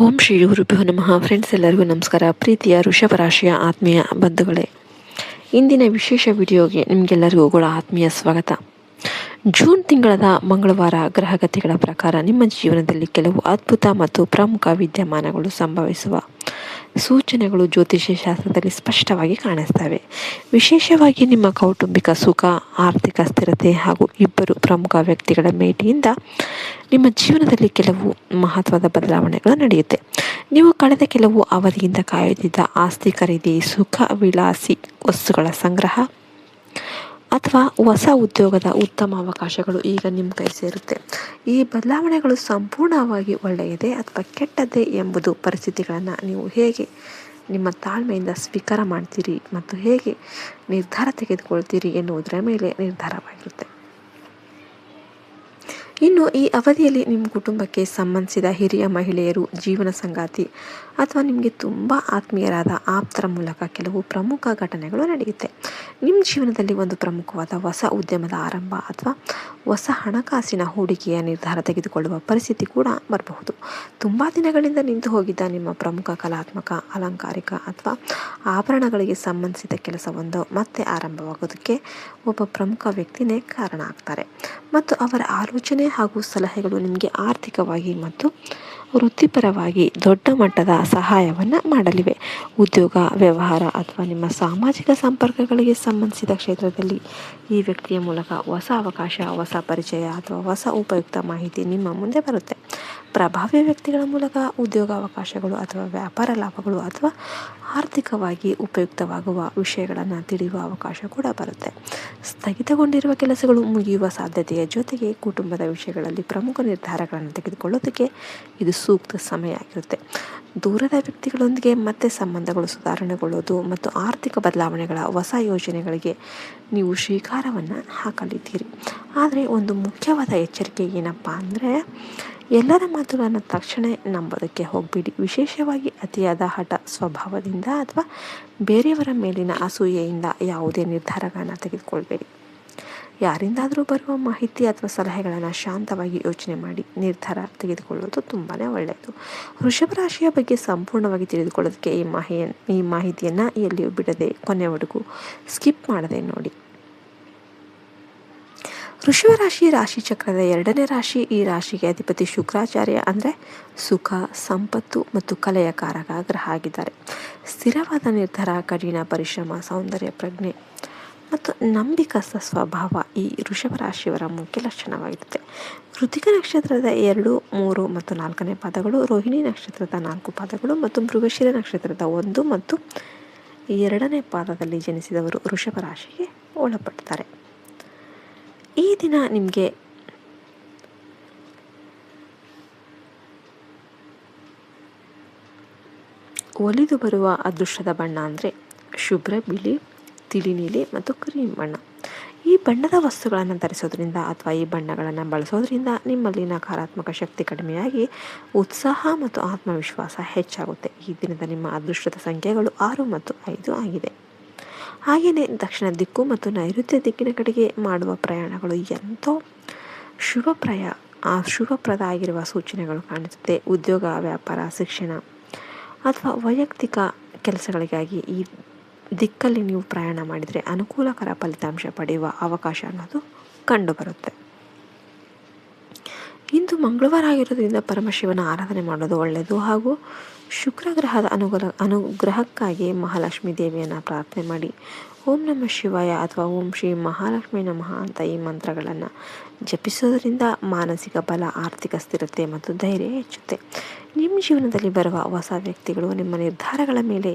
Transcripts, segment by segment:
ಓಂ ಶ್ರೀ ಗುರುಭ್ಯೋ ನಮಃ. ಫ್ರೆಂಡ್ಸ್, ಎಲ್ಲರಿಗೂ ನಮಸ್ಕಾರ. ಪ್ರೀತಿಯ ವೃಷಭ ರಾಶಿಯ ಆತ್ಮೀಯ ಬಂಧುಗಳೇ, ಇಂದಿನ ವಿಶೇಷ ವಿಡಿಯೋಗೆ ನಿಮಗೆಲ್ಲರಿಗೂ ಕೂಡ ಆತ್ಮೀಯ ಸ್ವಾಗತ. ಜೂನ್ ತಿಂಗಳದ ಮಂಗಳವಾರ ಗ್ರಹಗತಿಗಳ ಪ್ರಕಾರ ನಿಮ್ಮ ಜೀವನದಲ್ಲಿ ಕೆಲವು ಅದ್ಭುತ ಮತ್ತು ಪ್ರಮುಖ ವಿದ್ಯಮಾನಗಳು ಸಂಭವಿಸುವ ಸೂಚನೆಗಳು ಜ್ಯೋತಿಷ್ಯ ಶಾಸ್ತ್ರದಲ್ಲಿ ಸ್ಪಷ್ಟವಾಗಿ ಕಾಣಿಸ್ತವೆ. ವಿಶೇಷವಾಗಿ ನಿಮ್ಮ ಕೌಟುಂಬಿಕ ಸುಖ, ಆರ್ಥಿಕ ಸ್ಥಿರತೆ ಹಾಗೂ ಇಬ್ಬರು ಪ್ರಮುಖ ವ್ಯಕ್ತಿಗಳ ಭೇಟಿಯಿಂದ ನಿಮ್ಮ ಜೀವನದಲ್ಲಿ ಕೆಲವು ಮಹತ್ವದ ಬದಲಾವಣೆಗಳು ನಡೆಯುತ್ತೆ. ನೀವು ಕಳೆದ ಕೆಲವು ಅವಧಿಯಿಂದ ಕಾಯುತ್ತಿದ್ದ ಆಸ್ತಿ ಖರೀದಿ, ಸುಖ ವಿಲಾಸಿ ವಸ್ತುಗಳ ಸಂಗ್ರಹ ಅಥವಾ ಹೊಸ ಉದ್ಯೋಗದ ಉತ್ತಮ ಅವಕಾಶಗಳು ಈಗ ನಿಮ್ಮ ಕೈ ಸೇರುತ್ತೆ. ಈ ಬದಲಾವಣೆಗಳು ಸಂಪೂರ್ಣವಾಗಿ ಒಳ್ಳೆಯದೇ ಅಥವಾ ಕೆಟ್ಟದ್ದೇ ಎಂಬುದು ಪರಿಸ್ಥಿತಿಗಳನ್ನು ನೀವು ಹೇಗೆ ನಿಮ್ಮ ತಾಳ್ಮೆಯಿಂದ ಸ್ವೀಕಾರ ಮಾಡ್ತೀರಿ ಮತ್ತು ಹೇಗೆ ನಿರ್ಧಾರ ತೆಗೆದುಕೊಳ್ತೀರಿ ಎನ್ನುವುದರ ಮೇಲೆ ನಿರ್ಧಾರವಾಗಿರುತ್ತೆ. ಇನ್ನು ಈ ಅವಧಿಯಲ್ಲಿ ನಿಮ್ಮ ಕುಟುಂಬಕ್ಕೆ ಸಂಬಂಧಿಸಿದ ಹಿರಿಯ ಮಹಿಳೆಯರು, ಜೀವನ ಸಂಗಾತಿ ಅಥವಾ ನಿಮಗೆ ತುಂಬ ಆತ್ಮೀಯರಾದ ಆಪ್ತರ ಮೂಲಕ ಕೆಲವು ಪ್ರಮುಖ ಘಟನೆಗಳು ನಡೆಯುತ್ತೆ. ನಿಮ್ಮ ಜೀವನದಲ್ಲಿ ಒಂದು ಪ್ರಮುಖವಾದ ಹೊಸ ಉದ್ಯಮದ ಆರಂಭ ಅಥವಾ ಹೊಸ ಹಣಕಾಸಿನ ಹೂಡಿಕೆಯ ನಿರ್ಧಾರ ತೆಗೆದುಕೊಳ್ಳುವ ಪರಿಸ್ಥಿತಿ ಕೂಡ ಬರಬಹುದು. ತುಂಬ ದಿನಗಳಿಂದ ನಿಂತು ಹೋಗಿದ್ದ ನಿಮ್ಮ ಪ್ರಮುಖ ಕಲಾತ್ಮಕ, ಅಲಂಕಾರಿಕ ಅಥವಾ ಆಭರಣಗಳಿಗೆ ಸಂಬಂಧಿಸಿದ ಕೆಲಸವೊಂದು ಮತ್ತೆ ಆರಂಭವಾಗೋದಕ್ಕೆ ಒಬ್ಬ ಪ್ರಮುಖ ವ್ಯಕ್ತಿನೇ ಕಾರಣ ಆಗ್ತಾರೆ ಮತ್ತು ಅವರ ಆಲೋಚನೆ ಹಾಗೂ ಸಲಹೆಗಳು ನಿಮಗೆ ಆರ್ಥಿಕವಾಗಿ ಮತ್ತು ವೃತ್ತಿಪರವಾಗಿ ದೊಡ್ಡ ಮಟ್ಟದ ಸಹಾಯವನ್ನು ಮಾಡಲಿವೆ. ಉದ್ಯೋಗ, ವ್ಯವಹಾರ ಅಥವಾ ನಿಮ್ಮ ಸಾಮಾಜಿಕ ಸಂಪರ್ಕಗಳಿಗೆ ಸಂಬಂಧಿಸಿದ ಕ್ಷೇತ್ರದಲ್ಲಿ ಈ ವ್ಯಕ್ತಿಯ ಮೂಲಕ ಹೊಸ ಅವಕಾಶ, ಹೊಸ ಪರಿಚಯ ಅಥವಾ ಹೊಸ ಉಪಯುಕ್ತ ಮಾಹಿತಿ ನಿಮ್ಮ ಮುಂದೆ ಬರುತ್ತೆ. ಪ್ರಭಾವಿ ವ್ಯಕ್ತಿಗಳ ಮೂಲಕ ಉದ್ಯೋಗ ಅವಕಾಶಗಳು ಅಥವಾ ವ್ಯಾಪಾರ ಲಾಭಗಳು ಅಥವಾ ಆರ್ಥಿಕವಾಗಿ ಉಪಯುಕ್ತವಾಗುವ ವಿಷಯಗಳನ್ನು ತಿಳಿಯುವ ಅವಕಾಶ ಕೂಡ ಬರುತ್ತೆ. ಸ್ಥಗಿತಗೊಂಡಿರುವ ಕೆಲಸಗಳು ಮುಗಿಯುವ ಸಾಧ್ಯತೆಯ ಜೊತೆಗೆ ಕುಟುಂಬದ ವಿಷಯಗಳಲ್ಲಿ ಪ್ರಮುಖ ನಿರ್ಧಾರಗಳನ್ನು ತೆಗೆದುಕೊಳ್ಳೋದಕ್ಕೆ ಇದು ಸೂಕ್ತ ಸಮಯ ಆಗಿರುತ್ತೆ. ದೂರದ ವ್ಯಕ್ತಿಗಳೊಂದಿಗೆ ಮತ್ತೆ ಸಂಬಂಧಗಳು ಸುಧಾರಣೆಗೊಳ್ಳೋದು ಮತ್ತು ಆರ್ಥಿಕ ಬದಲಾವಣೆಗಳ ಹೊಸ ಯೋಜನೆಗಳಿಗೆ ನೀವು ಶ್ರೀಕಾರವನ್ನು ಹಾಕಲಿದ್ದೀರಿ. ಆದರೆ ಒಂದು ಮುಖ್ಯವಾದ ಎಚ್ಚರಿಕೆ ಏನಪ್ಪ ಅಂದರೆ, ಎಲ್ಲರ ಮಾತುಗಳನ್ನು ತಕ್ಷಣ ನಂಬೋದಕ್ಕೆ ಹೋಗಬೇಡಿ. ವಿಶೇಷವಾಗಿ ಅತಿಯಾದ ಹಠ ಸ್ವಭಾವದಿಂದ ಅಥವಾ ಬೇರೆಯವರ ಮೇಲಿನ ಅಸೂಯೆಯಿಂದ ಯಾವುದೇ ನಿರ್ಧಾರಗಳನ್ನು ತೆಗೆದುಕೊಳ್ಬೇಡಿ. ಯಾರಿಂದಾದರೂ ಬರುವ ಮಾಹಿತಿ ಅಥವಾ ಸಲಹೆಗಳನ್ನು ಶಾಂತವಾಗಿ ಯೋಚನೆ ಮಾಡಿ ನಿರ್ಧಾರ ತೆಗೆದುಕೊಳ್ಳೋದು ತುಂಬಾ ಒಳ್ಳೆಯದು. ವೃಷಭ ರಾಶಿಯ ಬಗ್ಗೆ ಸಂಪೂರ್ಣವಾಗಿ ತಿಳಿದುಕೊಳ್ಳೋದಕ್ಕೆ ಈ ಮಾಹಿತಿಯನ್ನು ಎಲ್ಲಿಯೂ ಬಿಡದೆ ಕೊನೆವರೆಗೂ ಸ್ಕಿಪ್ ಮಾಡದೆ ನೋಡಿ. ವೃಷಭ ರಾಶಿ ಚಕ್ರದ 2ನೇ ರಾಶಿ. ಈ ರಾಶಿಗೆ ಅಧಿಪತಿ ಶುಕ್ರಾಚಾರ್ಯ, ಅಂದರೆ ಸುಖ, ಸಂಪತ್ತು ಮತ್ತು ಕಲೆಯ ಕಾರಕ ಗ್ರಹ ಆಗಿದ್ದಾರೆ. ಸ್ಥಿರವಾದ ನಿರ್ಧಾರ, ಕಠಿಣ ಪರಿಶ್ರಮ, ಸೌಂದರ್ಯ ಪ್ರಜ್ಞೆ ಮತ್ತು ನಂಬಿಕಸ್ಥ ಸ್ವಭಾವ ಈ ವೃಷಭ ರಾಶಿಯವರ ಮುಖ್ಯ ಲಕ್ಷಣವಾಗಿರುತ್ತೆ. ಕೃತಿಕ ನಕ್ಷತ್ರದ 2, 3 ಮತ್ತು 4ನೇ ಪಾದಗಳು, ರೋಹಿಣಿ ನಕ್ಷತ್ರದ 4 ಪಾದಗಳು ಮತ್ತು ಮೃಗಶಿರ ನಕ್ಷತ್ರದ 1 ಮತ್ತು 2ನೇ ಪಾದದಲ್ಲಿ ಜನಿಸಿದವರು ವೃಷಭ ರಾಶಿಗೆ ಒಳಪಡ್ತಾರೆ. ಈ ದಿನ ನಿಮಗೆ ಒಲಿದು ಬರುವ ಅದೃಷ್ಟದ ಬಣ್ಣ ಅಂದರೆ ಶುಭ್ರ ಬಿಳಿ, ತಿಳಿ ನೀಲಿ ಮತ್ತು ಕ್ರೀಮ್ ಬಣ್ಣ. ಈ ಬಣ್ಣದ ವಸ್ತುಗಳನ್ನು ಧರಿಸೋದ್ರಿಂದ ಅಥವಾ ಈ ಬಣ್ಣಗಳನ್ನು ಬಳಸೋದ್ರಿಂದ ನಿಮ್ಮಲ್ಲಿ ನಕಾರಾತ್ಮಕ ಶಕ್ತಿ ಕಡಿಮೆಯಾಗಿ ಉತ್ಸಾಹ ಮತ್ತು ಆತ್ಮವಿಶ್ವಾಸ ಹೆಚ್ಚಾಗುತ್ತೆ. ಈ ದಿನದ ನಿಮ್ಮ ಅದೃಷ್ಟದ ಸಂಖ್ಯೆಗಳು 6 ಮತ್ತು 5 ಆಗಿದೆ. ಹಾಗೆಯೇ ದಕ್ಷಿಣ ದಿಕ್ಕು ಮತ್ತು ನೈಋತ್ಯ ದಿಕ್ಕಿನ ಕಡೆಗೆ ಮಾಡುವ ಪ್ರಯಾಣಗಳು ಎಂತೋ ಶುಭಪ್ರದ ಆಗಿರುವ ಸೂಚನೆಗಳು ಕಾಣಿಸುತ್ತೆ. ಉದ್ಯೋಗ, ವ್ಯಾಪಾರ, ಶಿಕ್ಷಣ ಅಥವಾ ವೈಯಕ್ತಿಕ ಕೆಲಸಗಳಿಗಾಗಿ ಈ ದಿಕ್ಕಲ್ಲಿ ನೀವು ಪ್ರಯಾಣ ಮಾಡಿದರೆ ಅನುಕೂಲಕರ ಫಲಿತಾಂಶ ಪಡೆಯುವ ಅವಕಾಶ ಅನ್ನೋದು ಕಂಡುಬರುತ್ತೆ. ಇಂದು ಮಂಗಳವಾರ ಆಗಿರೋದ್ರಿಂದ ಪರಮಶಿವನ ಆರಾಧನೆ ಮಾಡೋದು ಒಳ್ಳೆಯದು ಹಾಗೂ ಶುಕ್ರ ಗ್ರಹದ ಅನುಗ್ರಹಕ್ಕಾಗಿ ಮಹಾಲಕ್ಷ್ಮೀ ದೇವಿಯನ್ನು ಪ್ರಾರ್ಥನೆ ಮಾಡಿ ಓಂ ನಮಃ ಶಿವಾಯ ಅಥವಾ ಓಂ ಶ್ರೀ ಮಹಾಲಕ್ಷ್ಮೀ ನಮಃ ಅಂತ ಈ ಮಂತ್ರಗಳನ್ನು ಜಪಿಸೋದರಿಂದ ಮಾನಸಿಕ ಬಲ, ಆರ್ಥಿಕ ಸ್ಥಿರತೆ ಮತ್ತು ಧೈರ್ಯ ಹೆಚ್ಚುತ್ತೆ. ನಿಮ್ಮ ಜೀವನದಲ್ಲಿ ಬರುವ ಹೊಸ ವ್ಯಕ್ತಿಗಳು ನಿಮ್ಮ ನಿರ್ಧಾರಗಳ ಮೇಲೆ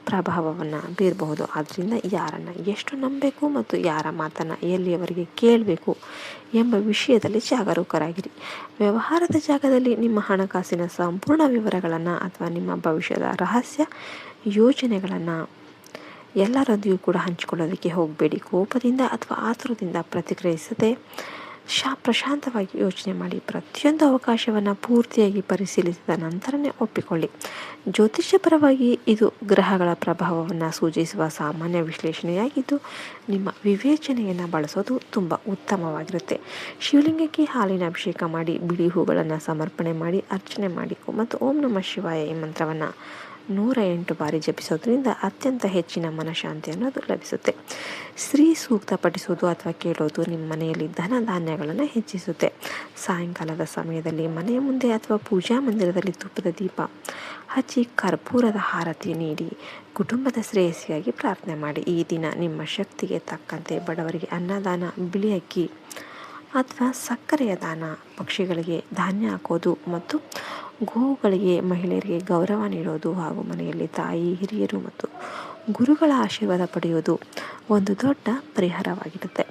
ಪ್ರಭಾವವನ್ನು ಬೀರಬಹುದು. ಆದ್ದರಿಂದ ಯಾರನ್ನು ಎಷ್ಟು ನಂಬಬೇಕು ಮತ್ತು ಯಾರ ಮಾತನ್ನು ಎಲ್ಲಿಯವರೆಗೆ ಕೇಳಬೇಕು ಎಂಬ ವಿಷಯದಲ್ಲಿ ಜಾಗರೂಕರಾಗಿರಿ. ವ್ಯವಹಾರದ ಜಾಗದಲ್ಲಿ ನಿಮ್ಮ ಹಣಕಾಸಿನ ಸಂಪೂರ್ಣ ವಿವರಗಳನ್ನು ಅಥವಾ ನಿಮ್ಮ ಭವಿಷ್ಯದ ರಹಸ್ಯ ಯೋಜನೆಗಳನ್ನು ಎಲ್ಲರೊಂದಿಗೂ ಕೂಡ ಹಂಚಿಕೊಳ್ಳೋದಕ್ಕೆ ಹೋಗಬೇಡಿ. ಕೋಪದಿಂದ ಅಥವಾ ಆತುರದಿಂದ ಪ್ರತಿಕ್ರಿಯಿಸದೆ ಪ್ರಶಾಂತವಾಗಿ ಯೋಚನೆ ಮಾಡಿ ಪ್ರತಿಯೊಂದು ಅವಕಾಶವನ್ನು ಪೂರ್ತಿಯಾಗಿ ಪರಿಶೀಲಿಸಿದ ನಂತರನೇ ಒಪ್ಪಿಕೊಳ್ಳಿ. ಜ್ಯೋತಿಷ್ಯಪರವಾಗಿ ಇದು ಗ್ರಹಗಳ ಪ್ರಭಾವವನ್ನು ಸೂಚಿಸುವ ಸಾಮಾನ್ಯ ವಿಶ್ಲೇಷಣೆಯಾಗಿದ್ದು, ನಿಮ್ಮ ವಿವೇಚನೆಯನ್ನು ಬಳಸೋದು ತುಂಬ ಉತ್ತಮವಾಗಿರುತ್ತೆ. ಶಿವಲಿಂಗಕ್ಕೆ ಹಾಲಿನ ಅಭಿಷೇಕ ಮಾಡಿ, ಬಿಳಿ ಹೂಗಳನ್ನು ಸಮರ್ಪಣೆ ಮಾಡಿ, ಅರ್ಚನೆ ಮಾಡಿ ಮತ್ತು ಓಂ ನಮಃ ಶಿವಾಯ ಈ ಮಂತ್ರವನ್ನು 108 ಬಾರಿ ಜಪಿಸೋದ್ರಿಂದ ಅತ್ಯಂತ ಹೆಚ್ಚಿನ ಮನಃಶಾಂತಿ ಅನ್ನೋದು ಲಭಿಸುತ್ತೆ. ಶ್ರೀ ಸೂಕ್ತ ಪಠಿಸೋದು ಅಥವಾ ಕೇಳೋದು ನಿಮ್ಮ ಮನೆಯಲ್ಲಿ ಧನ ಧಾನ್ಯಗಳನ್ನು ಹೆಚ್ಚಿಸುತ್ತೆ. ಸಾಯಂಕಾಲದ ಸಮಯದಲ್ಲಿ ಮನೆಯ ಮುಂದೆ ಅಥವಾ ಪೂಜಾ ಮಂದಿರದಲ್ಲಿ ತುಪ್ಪದ ದೀಪ ಹಚ್ಚಿ ಕರ್ಪೂರದ ಆರತಿ ನೀಡಿ ಕುಟುಂಬದ ಶ್ರೇಯಸ್ಸಿಗಾಗಿ ಪ್ರಾರ್ಥನೆ ಮಾಡಿ. ಈ ದಿನ ನಿಮ್ಮ ಶಕ್ತಿಗೆ ತಕ್ಕಂತೆ ಬಡವರಿಗೆ ಅನ್ನದಾನ, ಬಿಳಿ ಅಕ್ಕಿ ಅಥವಾ ಸಕ್ಕರೆಯ ದಾನ, ಪಕ್ಷಿಗಳಿಗೆ ಧಾನ್ಯ ಹಾಕೋದು ಮತ್ತು ಗೋವುಗಳಿಗೆ, ಮಹಿಳೆಯರಿಗೆ ಗೌರವ ನೀಡೋದು ಹಾಗೂ ಮನೆಯಲ್ಲಿ ತಾಯಿ, ಹಿರಿಯರು ಮತ್ತು ಗುರುಗಳ ಆಶೀರ್ವಾದ ಪಡೆಯೋದು ಒಂದು ದೊಡ್ಡ ಪರಿಹಾರವಾಗಿರುತ್ತೆ.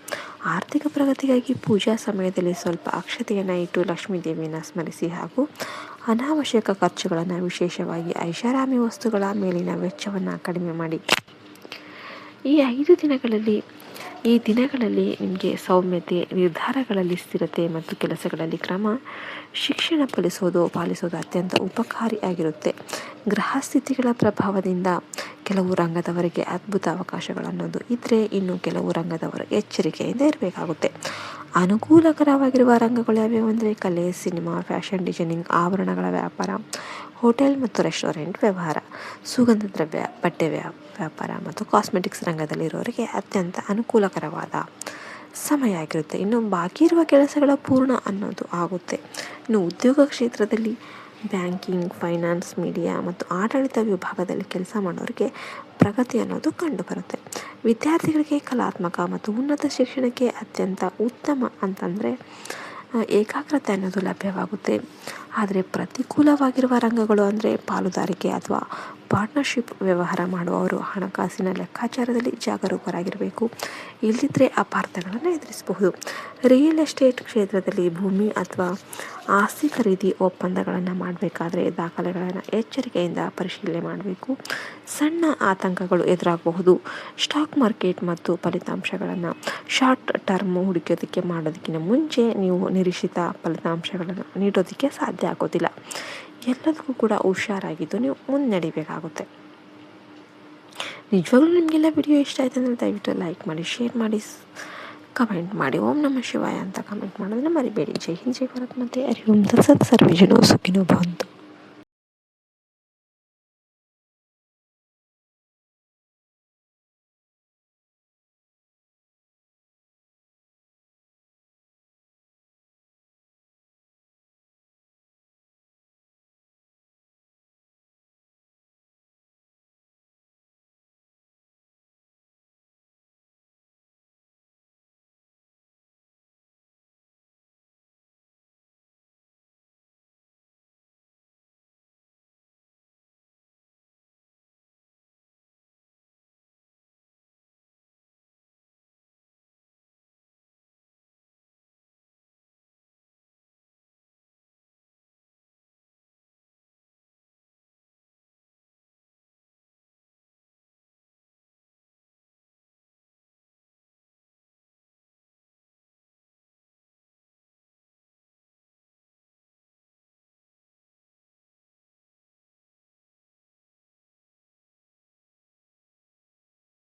ಆರ್ಥಿಕ ಪ್ರಗತಿಗಾಗಿ ಪೂಜಾ ಸಮಯದಲ್ಲಿ ಸ್ವಲ್ಪ ಅಕ್ಷತೆಯನ್ನು ಇಟ್ಟು ಲಕ್ಷ್ಮೀ ದೇವಿಯನ್ನು ಸ್ಮರಿಸಿ ಹಾಗೂ ಅನಾವಶ್ಯಕ ಖರ್ಚುಗಳನ್ನು, ವಿಶೇಷವಾಗಿ ಐಷಾರಾಮಿ ವಸ್ತುಗಳ ಮೇಲಿನ ವೆಚ್ಚವನ್ನು ಕಡಿಮೆ ಮಾಡಿ. ಈ ದಿನಗಳಲ್ಲಿ ನಿಮಗೆ ಸೌಮ್ಯತೆ, ನಿರ್ಧಾರಗಳಲ್ಲಿ ಸ್ಥಿರತೆ ಮತ್ತು ಕೆಲಸಗಳಲ್ಲಿ ಕ್ರಮ, ಶಿಕ್ಷಣ ಪಾಲಿಸೋದು ಅತ್ಯಂತ ಉಪಕಾರಿಯಾಗಿರುತ್ತೆ. ಗ್ರಹ ಸ್ಥಿತಿಗಳ ಪ್ರಭಾವದಿಂದ ಕೆಲವು ರಂಗದವರಿಗೆ ಅದ್ಭುತ ಅವಕಾಶಗಳನ್ನೋದು ಇದ್ದರೆ, ಇನ್ನು ಕೆಲವು ರಂಗದವರು ಎಚ್ಚರಿಕೆಯಿಂದ ಇರಬೇಕಾಗುತ್ತೆ. ಅನುಕೂಲಕರವಾಗಿರುವ ರಂಗಗಳು ಯಾವ್ಯಾವು ಅಂದರೆ ಕಲೆ, ಸಿನಿಮಾ, ಫ್ಯಾಷನ್ ಡಿಸೈನಿಂಗ್, ಆಭರಣಗಳ ವ್ಯಾಪಾರ, ಹೋಟೆಲ್ ಮತ್ತು ರೆಸ್ಟೋರೆಂಟ್ ವ್ಯವಹಾರ, ಸುಗಂಧ ದ್ರವ್ಯ, ಬಟ್ಟೆ ವ್ಯಾಪಾರ ಮತ್ತು ಕಾಸ್ಮೆಟಿಕ್ಸ್ ರಂಗದಲ್ಲಿರೋರಿಗೆ ಅತ್ಯಂತ ಅನುಕೂಲಕರವಾದ ಸಮಯ ಆಗಿರುತ್ತೆ. ಇನ್ನು ಬಾಕಿ ಇರುವ ಕೆಲಸಗಳ ಪೂರ್ಣ ಅನ್ನೋದು ಆಗುತ್ತೆ. ಇನ್ನು ಉದ್ಯೋಗ ಕ್ಷೇತ್ರದಲ್ಲಿ ಬ್ಯಾಂಕಿಂಗ್, ಫೈನಾನ್ಸ್, ಮೀಡಿಯಾ ಮತ್ತು ಆಡಳಿತ ವಿಭಾಗದಲ್ಲಿ ಕೆಲಸ ಮಾಡೋರಿಗೆ ಪ್ರಗತಿ ಅನ್ನೋದು ಕಂಡುಬರುತ್ತೆ. ವಿದ್ಯಾರ್ಥಿಗಳಿಗೆ ಕಲಾತ್ಮಕ ಮತ್ತು ಉನ್ನತ ಶಿಕ್ಷಣಕ್ಕೆ ಅತ್ಯಂತ ಉತ್ತಮ ಅಂತಂದರೆ ಏಕಾಗ್ರತೆ ಅನ್ನೋದು ಲಭ್ಯವಾಗುತ್ತೆ. ಆದರೆ ಪ್ರತಿಕೂಲವಾಗಿರುವ ರಂಗಗಳು ಅಂದರೆ ಪಾಲುದಾರಿಕೆ ಅಥವಾ ಪಾರ್ಟ್ನರ್ಶಿಪ್ ವ್ಯವಹಾರ ಮಾಡುವವರು ಹಣಕಾಸಿನ ಲೆಕ್ಕಾಚಾರದಲ್ಲಿ ಜಾಗರೂಕರಾಗಿರಬೇಕು. ಇಲ್ಲದಿದ್ದರೆ ಅಪಾರ್ಥಗಳನ್ನು ಎದುರಿಸಬಹುದು. ರಿಯಲ್ ಎಸ್ಟೇಟ್ ಕ್ಷೇತ್ರದಲ್ಲಿ ಭೂಮಿ ಅಥವಾ ಆಸ್ತಿ ಖರೀದಿ ಒಪ್ಪಂದಗಳನ್ನು ಮಾಡಬೇಕಾದ್ರೆ ದಾಖಲೆಗಳನ್ನು ಎಚ್ಚರಿಕೆಯಿಂದ ಪರಿಶೀಲನೆ ಮಾಡಬೇಕು. ಸಣ್ಣ ಆತಂಕಗಳು ಎದುರಾಗಬಹುದು. ಸ್ಟಾಕ್ ಮಾರ್ಕೆಟ್ ಮತ್ತು ಫಲಿತಾಂಶಗಳನ್ನು ಶಾರ್ಟ್ ಟರ್ಮ್ ಹೂಡಿಕೆಯೋದಕ್ಕೆ ಮಾಡೋದಕ್ಕಿಂತ ಮುಂಚೆ ನೀವು ನಿರೀಕ್ಷಿತ ಫಲಿತಾಂಶಗಳನ್ನು ನೀಡೋದಕ್ಕೆ ಸಾಧ್ಯ ಆಗೋದಿಲ್ಲ. ಎಲ್ಲದಕ್ಕೂ ಕೂಡ ಹುಷಾರಾಗಿದ್ದು ನೀವು ಮುನ್ನಡಿಬೇಕಾಗುತ್ತೆ. ನಿಜವಾಗ್ಲೂ ನಿಮಗೆಲ್ಲ ವಿಡಿಯೋ ಇಷ್ಟ ಆಯ್ತು ಅಂದರೆ ದಯವಿಟ್ಟು ಲೈಕ್ ಮಾಡಿ, ಶೇರ್ ಮಾಡಿ, ಕಮೆಂಟ್ ಮಾಡಿ. ಓಂ ನಮಃ ಶಿವಾಯ ಅಂತ ಕಮೆಂಟ್ ಮಾಡೋದನ್ನ ಮರಿಬೇಡಿ. ಜೈ ಹಿಂದ್, ಜೈ ಭಾರತ್, ಮತ್ತು ಹರಿ ಓಂ ತತ್ಸತ್. ಸರ್ವೇ ಜನೋ ಸುಖಿನೋ ಭವಂತು.